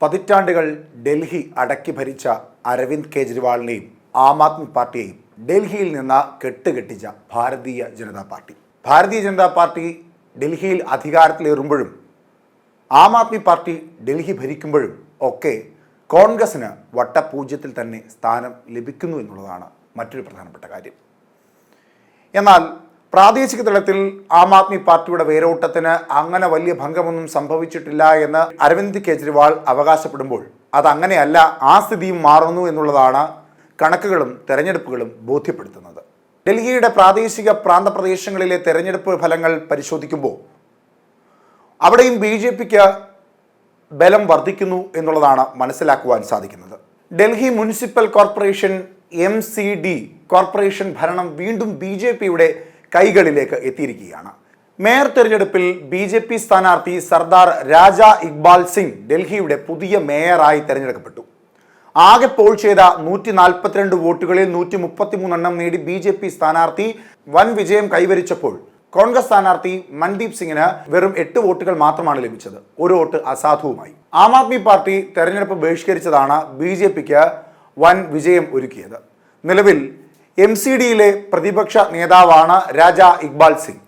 പതിറ്റാണ്ടുകൾ ഡൽഹി അടക്കി ഭരിച്ച അരവിന്ദ് കെജ്രിവാളിനെയും ആം ആദ്മി പാർട്ടിയെയും ഡൽഹിയിൽ നിന്ന് കെട്ടുകെട്ടിച്ച ഭാരതീയ ജനതാ പാർട്ടി. ഭാരതീയ ജനതാ പാർട്ടി ഡൽഹിയിൽ അധികാരത്തിലേറുമ്പോഴും ആം ആദ്മി പാർട്ടി ഡൽഹി ഭരിക്കുമ്പോഴും ഒക്കെ കോൺഗ്രസിന് വട്ടപൂജ്യത്തിൽ തന്നെ സ്ഥാനം ലഭിക്കുന്നു എന്നുള്ളതാണ് മറ്റൊരു പ്രധാനപ്പെട്ട കാര്യം. എന്നാൽ പ്രാദേശിക തലത്തിൽ ആം ആദ്മി പാർട്ടിയുടെ വേരോട്ടത്തിന് അങ്ങനെ വലിയ ഭംഗമൊന്നും സംഭവിച്ചിട്ടില്ല എന്ന് അരവിന്ദ് കെജ്രിവാൾ അവകാശപ്പെടുമ്പോൾ അതങ്ങനെയല്ല, ആ സ്ഥിതിയും മാറുന്നു എന്നുള്ളതാണ് കണക്കുകളും തെരഞ്ഞെടുപ്പുകളും ബോധ്യപ്പെടുത്തുന്നത്. ഡൽഹിയുടെ പ്രാദേശിക പ്രാന്തപ്രദേശങ്ങളിലെ തെരഞ്ഞെടുപ്പ് ഫലങ്ങൾ പരിശോധിക്കുമ്പോൾ അവിടെയും BJPക്ക് ബലം വർദ്ധിക്കുന്നു എന്നുള്ളതാണ് മനസ്സിലാക്കുവാൻ സാധിക്കുന്നത്. Delhi municipal corporation MCD corporation ഭരണം വീണ്ടും BJPയുടെ കൈകളിലേക്ക് എത്തിയിരിക്കുകയാണ്. മേയർ തെരഞ്ഞെടുപ്പിൽ BJP സ്ഥാനാർത്ഥി സർദാർ രാജ ഇക്ബാൽ സിംഗ് ഡൽഹിയുടെ പുതിയ മേയറായി തെരഞ്ഞെടുക്കപ്പെട്ടു. ആകെ പോൾ ചെയ്ത 142 വോട്ടുകളിൽ 133 എണ്ണം നേടി BJP സ്ഥാനാർത്ഥി വൻ വിജയം കൈവരിച്ചപ്പോൾ കോൺഗ്രസ് സ്ഥാനാർത്ഥി മൻദീപ് സിംഗിന് വെറും 8 വോട്ടുകൾ മാത്രമാണ് ലഭിച്ചത്. ഒരു വോട്ട് അസാധുവുമായി. ആം ആദ്മി പാർട്ടി തെരഞ്ഞെടുപ്പ് ബഹിഷ്കരിച്ചതാണ് BJPക്ക് വൻ വിജയം ഒരുക്കിയത്. നിലവിൽ MCDയിലെ പ്രതിപക്ഷ നേതാവാണ് രാജ ഇക്ബാൽ സിംഗ്.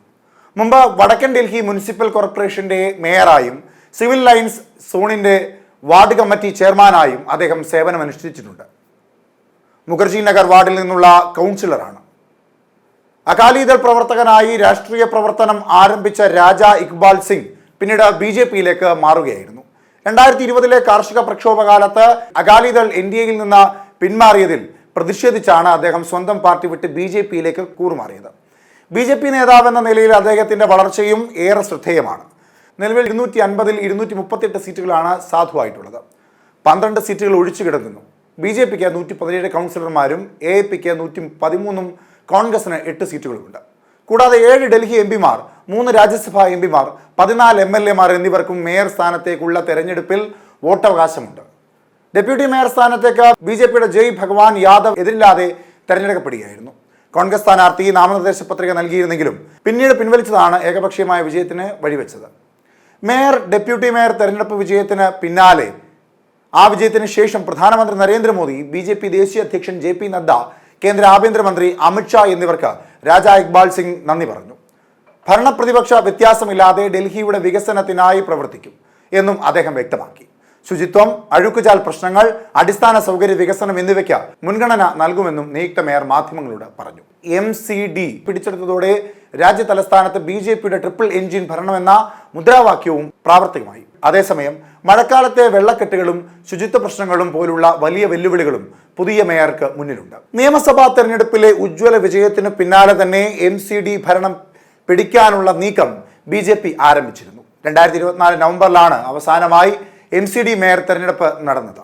മുമ്പ് വടക്കൻ ഡൽഹി മുനിസിപ്പൽ കോർപ്പറേഷന്റെ മേയറായും സിവിൽ ലൈൻസ് സോണിന്റെ വാർഡ് കമ്മിറ്റി ചെയർമാനായും അദ്ദേഹം സേവനമനുഷ്ഠിച്ചിട്ടുണ്ട്. മുഖർജി നഗർ വാർഡിൽ നിന്നുള്ള കൗൺസിലറാണ്. അകാലിദൾ പ്രവർത്തകനായി രാഷ്ട്രീയ പ്രവർത്തനം ആരംഭിച്ച രാജ ഇക്ബാൽ സിംഗ് പിന്നീട് BJPയിലേക്ക് മാറുകയായിരുന്നു. 2020 കാർഷിക പ്രക്ഷോഭകാലത്ത് അകാലിദൾ NDAയിൽ നിന്ന് പിന്മാറിയതിൽ പ്രതിഷേധിച്ചാണ് അദ്ദേഹം സ്വന്തം പാർട്ടി വിട്ട് BJPയിലേക്ക് കൂറുമാറിയത്. BJP നേതാവെന്ന നിലയിൽ അദ്ദേഹത്തിന്റെ വളർച്ചയും ഏറെ ശ്രദ്ധേയമാണ്. നിലവിൽ 250-ൽ 238 സീറ്റുകളാണ് സാധുവായിട്ടുള്ളത്. 12 സീറ്റുകൾ ഒഴിച്ചു കിടക്കുന്നു. BJPക്ക് 117 കൗൺസിലർമാരും AAPക്ക് 113, കോൺഗ്രസിന് 8 സീറ്റുകളുമുണ്ട്. കൂടാതെ 7 ഡൽഹി MPമാർ, 3 രാജ്യസഭാ MPമാർ, 14 MLAമാർ എന്നിവർക്കും മേയർ സ്ഥാനത്തേക്കുള്ള തെരഞ്ഞെടുപ്പിൽ വോട്ടവകാശമുണ്ട്. ഡെപ്യൂട്ടി മേയർ സ്ഥാനത്തേക്ക് BJPയുടെ ജയ് ഭഗവാൻ യാദവ് എതിരില്ലാതെ തെരഞ്ഞെടുക്കപ്പെടുകയായിരുന്നു. കോൺഗ്രസ് സ്ഥാനാർത്ഥി നാമനിർദ്ദേശ പത്രിക നൽകിയിരുന്നെങ്കിലും പിന്നീട് പിൻവലിച്ചതാണ് ഏകപക്ഷീയമായ വിജയത്തിന് വഴിവെച്ചത്. മേയർ, ഡെപ്യൂട്ടി മേയർ തെരഞ്ഞെടുപ്പ് വിജയത്തിന് പിന്നാലെ ആ വിജയത്തിന് ശേഷം പ്രധാനമന്ത്രി നരേന്ദ്രമോദി, BJP ദേശീയ അധ്യക്ഷൻ JP നദ്ദ, കേന്ദ്ര ആഭ്യന്തരമന്ത്രി അമിത്ഷാ എന്നിവർക്ക് രാജ ഇക്ബാൽ സിംഗ് നന്ദി പറഞ്ഞു. ഭരണപ്രതിപക്ഷ വ്യത്യാസമില്ലാതെ ഡൽഹിയുടെ വികസനത്തിനായി പ്രവർത്തിക്കും എന്നും അദ്ദേഹം വ്യക്തമാക്കി. ശുചിത്വം, അഴുക്കുചാൽ പ്രശ്നങ്ങൾ, അടിസ്ഥാന സൗകര്യ വികസനം എന്നിവയ്ക്ക് മുൻഗണന നൽകുമെന്നും നിയുക്ത മേയർ മാധ്യമങ്ങളോട് പറഞ്ഞു. MCD പിടിച്ചെടുത്തതോടെ രാജ്യ തലസ്ഥാനത്ത് BJPയുടെ ട്രിപ്പിൾ എഞ്ചിൻ ഭരണമെന്ന മുദ്രാവാക്യവും പ്രാവർത്തികമായി. അതേസമയം മഴക്കാലത്തെ വെള്ളക്കെട്ടുകളും ശുചിത്വ പ്രശ്നങ്ങളും പോലുള്ള വലിയ വെല്ലുവിളികളും പുതിയ മേയർക്ക് മുന്നിലുണ്ട്. നിയമസഭാ തെരഞ്ഞെടുപ്പിലെ ഉജ്ജ്വല വിജയത്തിന് പിന്നാലെ തന്നെ MCD ഭരണം പിടിക്കാനുള്ള നീക്കം BJP ആരംഭിച്ചിരുന്നു. 2024 നവംബറിലാണ് അവസാനമായി MCD മേയർ തെരഞ്ഞെടുപ്പ് നടന്നത്.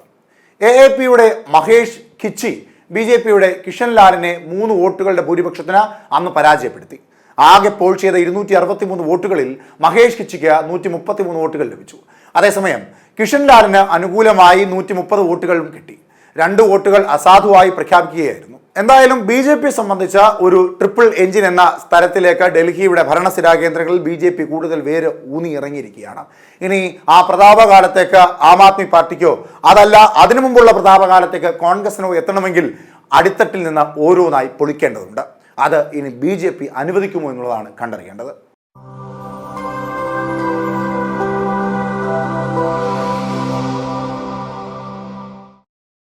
AAPയുടെ മഹേഷ് ഖിച്ചി BJPയുടെ കിഷൻ ലാലിനെ 3 വോട്ടുകളുടെ ഭൂരിപക്ഷത്തിന് അന്ന് പരാജയപ്പെടുത്തി. ആകെ പോൾ ചെയ്ത 263 വോട്ടുകളിൽ മഹേഷ് ഖിച്ചിക്ക് 133 വോട്ടുകൾ ലഭിച്ചു. അതേസമയം കിഷൻ ലാലിന് അനുകൂലമായി 130 വോട്ടുകളും കിട്ടി. 2 വോട്ടുകൾ അസാധുവായി പ്രഖ്യാപിക്കുകയായിരുന്നു. എന്തായാലും BJP സംബന്ധിച്ച ഒരു ട്രിപ്പിൾ എഞ്ചിൻ എന്ന സ്ഥലത്തിലേക്ക് ഡൽഹിയുടെ ഭരണസ്ഥിരാ കേന്ദ്രങ്ങളിൽ BJP കൂടുതൽ വേര് ഊന്നി ഇറങ്ങിയിരിക്കുകയാണ്. ഇനി ആ പ്രതാപകാലത്തേക്ക് ആം ആദ്മി പാർട്ടിക്കോ അതല്ല അതിനു മുമ്പുള്ള പ്രതാപകാലത്തേക്ക് കോൺഗ്രസിനോ എത്തണമെങ്കിൽ അടിത്തട്ടിൽ നിന്ന് ഓരോന്നായി പൊളിക്കേണ്ടതുണ്ട്. അത് ഇനി BJP അനുവദിക്കുമോ എന്നുള്ളതാണ് കണ്ടറിയേണ്ടത്.